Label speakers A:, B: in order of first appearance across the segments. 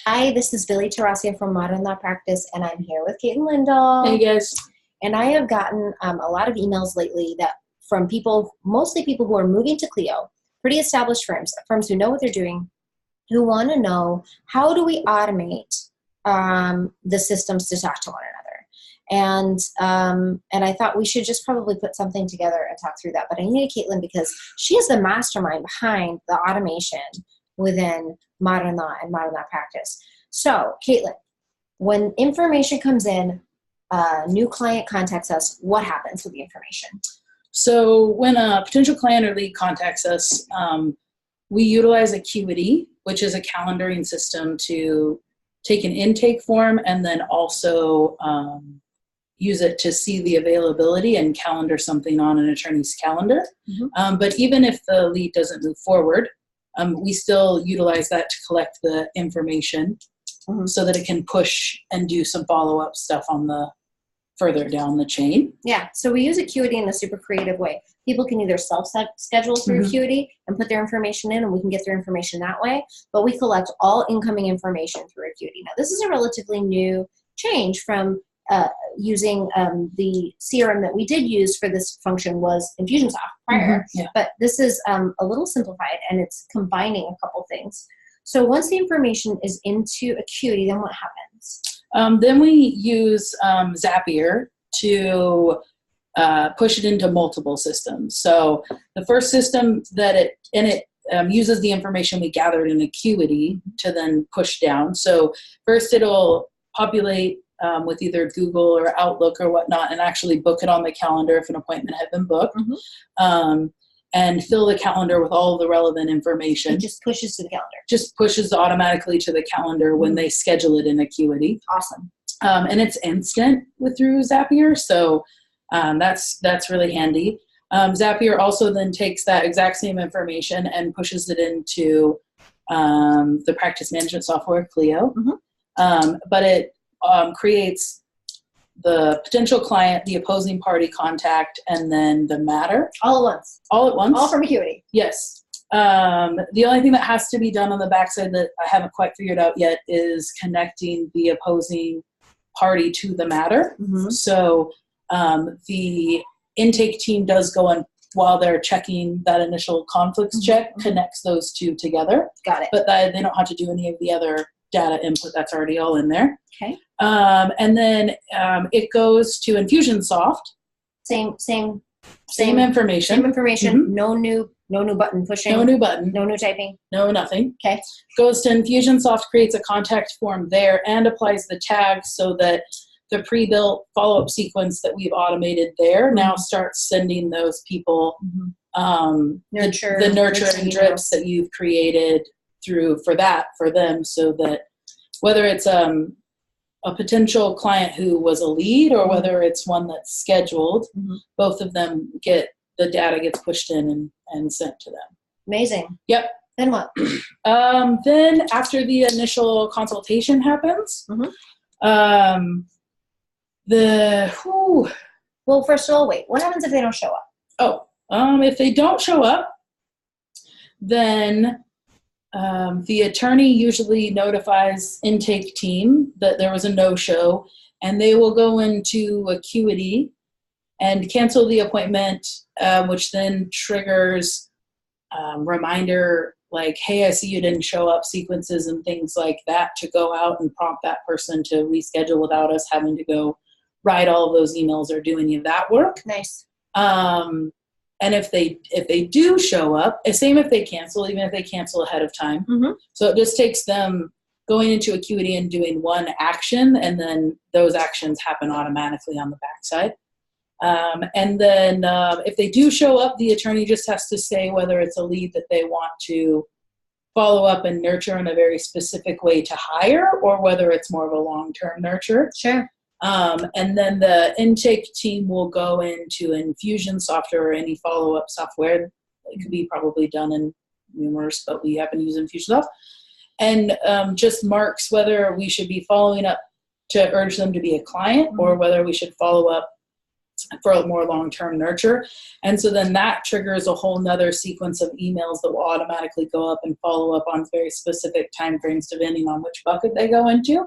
A: Hi, this is Billy Tarasia from Modern Law Practice, and I'm here with Kate and Lindahl.
B: Hey guys.
A: And I have gotten a lot of emails lately that from people, mostly people who are moving to Clio, pretty established firms who know what they're doing, who want to know how do we automate the systems to talk to one another. And I thought we should just probably put something together and talk through that. But I needed Caitlin because she is the mastermind behind the automation within Modern Law and Modern Law Practice. So, Caitlin, when information comes in, a new client contacts us, what happens with the information?
B: So when a potential client or lead contacts us, we utilize Acuity, which is a calendaring system to take an intake form and then also use it to see the availability and calendar something on an attorney's calendar. Mm-hmm. But even if the lead doesn't move forward, we still utilize that to collect the information so that it can push and do some follow-up stuff on the further down the chain.
A: Yeah, so we use Acuity in a super creative way. People can either self-schedule through Acuity and put their information in, and we can get their information that way, but we collect all incoming information through Acuity. Now, this is a relatively new change from using the CRM that we did use for this function was Infusionsoft prior, but this is a little simplified, and it's combining a couple things. So once the information is into Acuity, then what happens?
B: Then we use Zapier to push it into multiple systems. So the first system that it uses the information we gathered in Acuity to then push down. So first it'll populate with either Google or Outlook or whatnot and actually book it on the calendar if an appointment had been booked. And fill the calendar with all the relevant information.
A: It just pushes to the calendar.
B: Just pushes automatically to the calendar when they schedule it in Acuity.
A: Awesome.
B: And it's instant through Zapier, so that's really handy. Zapier also then takes that exact same information and pushes it into the practice management software, Clio. But it creates the potential client, the opposing party contact, and then the matter.
A: All at once.
B: All at once.
A: All from Acuity.
B: Yes. The only thing that has to be done on the backside that I haven't quite figured out yet is connecting the opposing party to the matter. So the intake team does go on while they're checking that initial conflicts check, connects those two together.
A: Got it.
B: But they don't have to do any of the other data input. That's already all in there.
A: Okay.
B: And then it goes to Infusionsoft.
A: Same information.
B: Same information.
A: No new button pushing.
B: No new button.
A: No new typing.
B: No nothing.
A: Okay.
B: Goes to Infusionsoft, creates a contact form there, and applies the tags so that the pre-built follow-up sequence that we've automated there now starts sending those people the nurture and drips that you've created for them, so that whether it's a potential client who was a lead or whether it's one that's scheduled, both of them the data gets pushed in and sent to them.
A: Amazing.
B: Yep.
A: Then what?
B: Then after the initial consultation happens,
A: Well, first of all, wait. What happens if they don't show up?
B: If they don't show up, then the attorney usually notifies intake team that there was a no-show, and they will go into Acuity and cancel the appointment, which then triggers reminder like, hey, I see you didn't show up sequences and things like that to go out and prompt that person to reschedule without us having to go write all of those emails or do any of that work.
A: Nice.
B: And if they do show up, same if they cancel, even if they cancel ahead of time. So it just takes them going into Acuity and doing one action, and then those actions happen automatically on the backside. And then if they do show up, the attorney just has to say whether it's a lead that they want to follow up and nurture in a very specific way to hire, or whether it's more of a long-term nurture.
A: Sure.
B: And then the intake team will go into Infusionsoft or any follow-up software. It could be probably done in numerous, but we happen to use Infusionsoft. And just marks whether we should be following up to urge them to be a client or whether we should follow up for a more long-term nurture. And so then that triggers a whole nother sequence of emails that will automatically go up and follow up on very specific timeframes depending on which bucket they go into.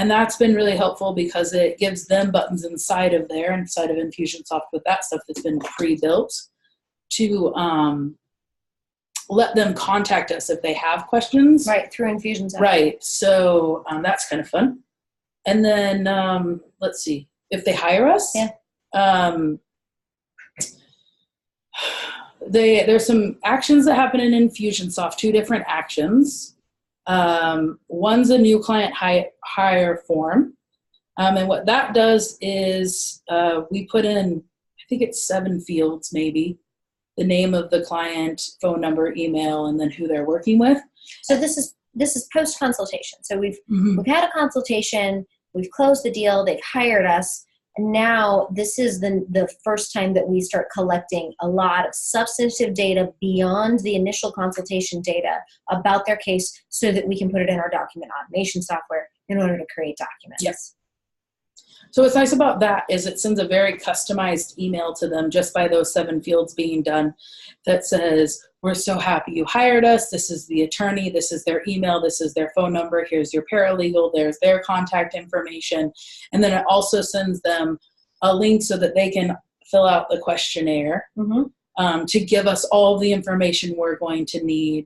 B: And that's been really helpful because it gives them buttons inside of Infusionsoft with that stuff that's been pre-built to let them contact us if they have questions.
A: Right, through Infusionsoft.
B: Right. So that's kind of fun. And then let's see, if they hire us, there's some actions that happen in Infusionsoft, 2 different actions. One's a new client hire form. And what that does is we put in, I think it's 7 fields maybe, the name of the client, phone number, email, and then who they're working with.
A: So this is post-consultation. So we've had a consultation, we've closed the deal, they've hired us, and now this is the first time that we start collecting a lot of substantive data beyond the initial consultation data about their case so that we can put it in our document automation software in order to create documents.
B: Yes. So what's nice about that is it sends a very customized email to them just by those 7 fields being done that says, we're so happy you hired us. This is the attorney. This is their email. This is their phone number. Here's your paralegal. There's their contact information. And then it also sends them a link so that they can fill out the questionnaire to give us all the information we're going to need.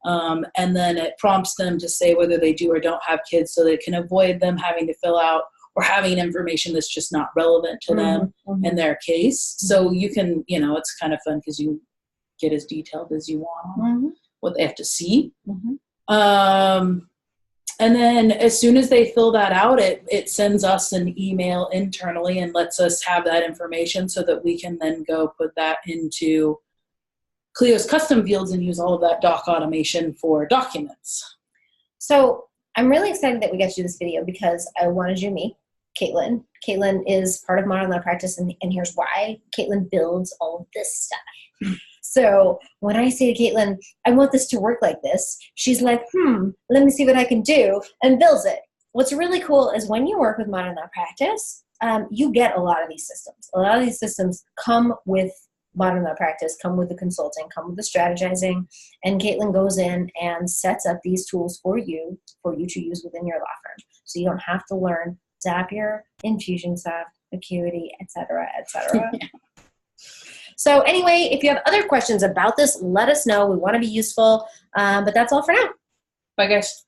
B: And then it prompts them to say whether they do or don't have kids so they can avoid them having to fill out or having information that's just not relevant to them in their case. So you can, it's kind of fun because you get as detailed as you want on what they have to see. And then as soon as they fill that out, it sends us an email internally and lets us have that information so that we can then go put that into Clio's custom fields and use all of that doc automation for documents.
A: So I'm really excited that we got to do this video because I wanted you to meet Caitlin. Caitlin is part of Modern Law Practice, and here's why. Caitlin builds all of this stuff. So when I say to Caitlin, I want this to work like this, she's like, let me see what I can do, and builds it. What's really cool is when you work with Modern Law Practice, you get a lot of these systems. A lot of these systems come with Modern Law Practice, come with the consulting, come with the strategizing, and Caitlin goes in and sets up these tools for you to use within your law firm. So you don't have to learn Zapier, Infusionsoft, Acuity, etc., etc. So anyway, if you have other questions about this, let us know. We want to be useful, but that's all for now.
B: Bye, guys.